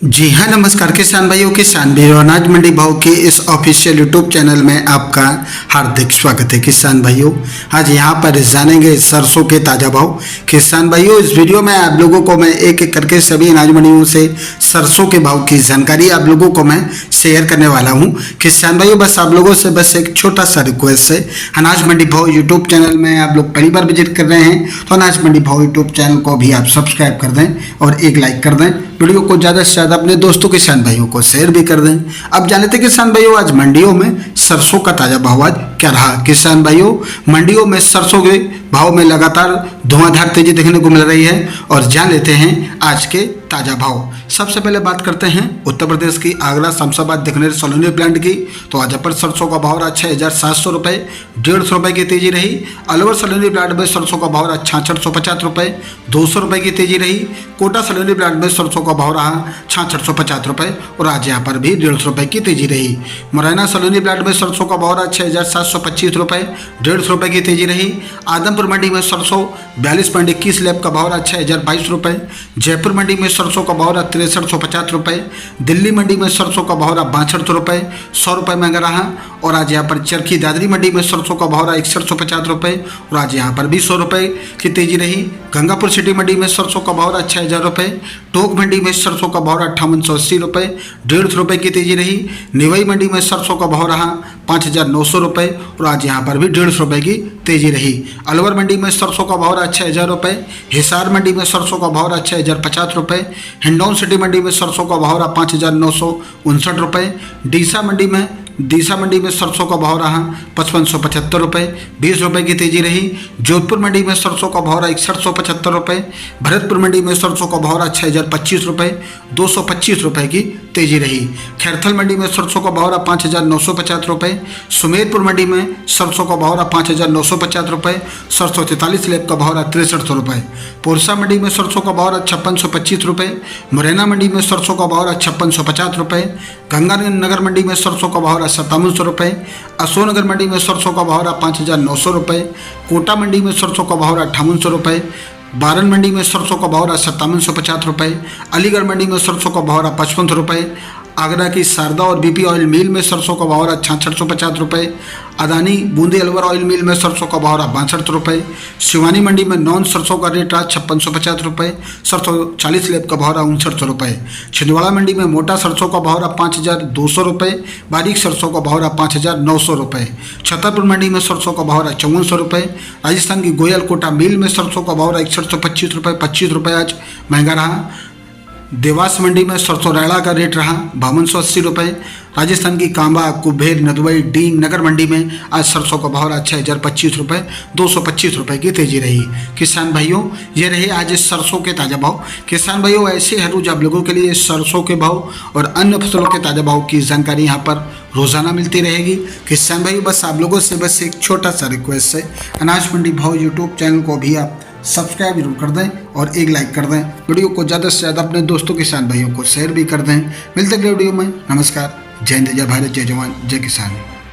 जी हाँ, नमस्कार किसान भाइयों, किसान भी अनाज मंडी भाव के इस ऑफिशियल यूट्यूब चैनल में आपका हार्दिक स्वागत है। किसान भाइयों, आज यहाँ पर जानेंगे सरसों के ताज़ा भाव। किसान भाइयों, इस वीडियो में आप लोगों को मैं एक एक करके सभी अनाज मंडियों से सरसों के भाव की जानकारी आप लोगों को मैं शेयर करने वाला हूँ। किसान भाइयों, बस आप लोगों से बस एक छोटा सा रिक्वेस्ट है, अनाज मंडी भाव यूट्यूब चैनल में आप लोग पहली बार विजिट कर रहे हैं तो अनाज मंडी भाव यूट्यूब चैनल को भी आप सब्सक्राइब कर दें और एक लाइक कर दें। वीडियो को ज़्यादा से ज़्यादा अपने दोस्तों किसान भाइयों को शेयर भी कर दें। अब जानते हैं किसान भाइयों, आज मंडियों में सरसों का ताज़ा भाव आज क्या रहा। किसान भाइयों, मंडियों में सरसों के भाव में लगातार धुआंधार तेजी देखने को मिल रही है और जान लेते हैं आज के ताज़ा भाव। सबसे पहले बात करते हैं उत्तर प्रदेश की आगरा शमशाबाद देखने सलोनी प्लांट की। तो आज पर सरसों का भाव रहा 6,700 रुपये, 150 रुपये की तेजी रही। अलवर सलोनी प्लांट में सरसों का भाव रहा 6,650 रुपये, 200 रुपये की तेजी रही। कोटा सलोनी प्लांट में सरसों का भाव रहा 6,650 रुपये और आज यहाँ पर भी 150 रुपये की तेजी रही। मुरैना सलोनी प्लांट में सरसों का भाव रहा 6,725 रुपये, 150 रुपये की तेजी रही। आदमपुर मंडी में सरसों 42.21 लैब का भाव रहा 6,022 रुपये। जयपुर मंडी में सरसों का भाव रहा 6350 रुपये। दिल्ली मंडी में सरसों का भाव रहा 62 रुपये, 100 रुपये महंगा रहा। और आज यहाँ पर चरखी दादरी मंडी में सरसों का भाव रहा 6150 रुपये और आज यहाँ पर भी 100 रुपये की तेजी रही। गंगापुर सिटी मंडी में सरसों का भाव रहा 6,000 रुपये। टोक मंडी में सरसों का भाव रहा 5880 रुपये, 150 रुपये की तेजी रही। निवई मंडी में सरसों का भाव रहा 5,900 रुपये और आज यहाँ पर भी 150 रुपये की तेजी रही। अलवर मंडी में सरसों का भाव रहा 6,000 रुपये। हिसार मंडी में सरसों का भाव रहा 6,050 रुपये। हिंडौन सिटी मंडी में सरसों का भाव रहा 5,959 रुपये। डीसा मंडी में सरसों का भाव रहा 5,575 रुपये, 20 रुपये की तेजी रही। जोधपुर मंडी में सरसों का भाव रहा 6,175 रुपये। भरतपुर मंडी में सरसों का भाव रहा 6,025 रुपये, 225 रुपये की तेजी रही। खैरथल मंडी में सरसों का भाव रहा 5,950 रुपये। सुमेरपुर मंडी में सरसों का भाव रहा 5,950 रुपये, सरसों 43 लैब का भाव रहा 63 रुपये। पोरसा मंडी में सरसों का भाव रहा 5,625 रुपये। मुरैना मंडी में सरसों का भाव रहा 5,650 रुपये। गंगानगर मंडी में सरसों का भाव रहा 5700 रुपये। अशोकनगर मंडी में सरसों का भाव रहा 5,900 रुपये। कोटा मंडी में सरसों का भाव रहा 5800 रुपये। बारन मंडी में सरसों का भाव रहा 5750 रुपये। अलीगढ़ मंडी में सरसों का भाव रहा 55 रुपये। आगरा की शारदा और बीपी ऑयल मिल में सरसों का भाव रहा 6,650 रुपये। अदानी बूंदी अलवर ऑयल मिल में सरसों का भाव रहा 62 रुपये। शिवानी मंडी में नॉन सरसों का रेट रहा 5,650 रुपये, सरसों 40 लैब का भाव रहा 69 रुपये। छिंदवाड़ा मंडी में मोटा सरसों का भाव रहा 5,200 रुपये, बारीक सरसों का भाव रहा 5,900 रुपये। छतरपुर मंडी में सरसों का भाव रहा 5400 रुपये। राजस्थान की गोयल कोटा मिल में सरसों का भाव रहा 6125 रुपये, 25 रुपये आज महंगा रहा। देवास मंडी में सरसों रायड़ा का रेट रहा 5280 रुपये। राजस्थान की कांबा, कुबेर, नदवई, डींग नगर मंडी में आज सरसों का भाव रहा 6,025 रुपये, 225 रुपये की तेजी रही। किसान भाइयों, ये रहे आज इस सरसों के ताज़ा भाव। किसान भाइयों, ऐसे हर रोज आप लोगों के लिए सरसों के भाव और अन्य फसलों के ताज़ा भाव की जानकारी यहाँ पर रोजाना मिलती रहेगी। किसान भाइयों, बस आप लोगों से बस एक छोटा सा रिक्वेस्ट है, अनाज मंडी भाव यूट्यूब चैनल को भी आप सब्सक्राइब जरूर कर दें और एक लाइक कर दें। वीडियो को ज़्यादा से ज़्यादा अपने दोस्तों किसान भाइयों को शेयर भी कर दें। मिलते अगले वीडियो में। नमस्कार, जय हिंद, जय भारत, जय जवान, जय किसान।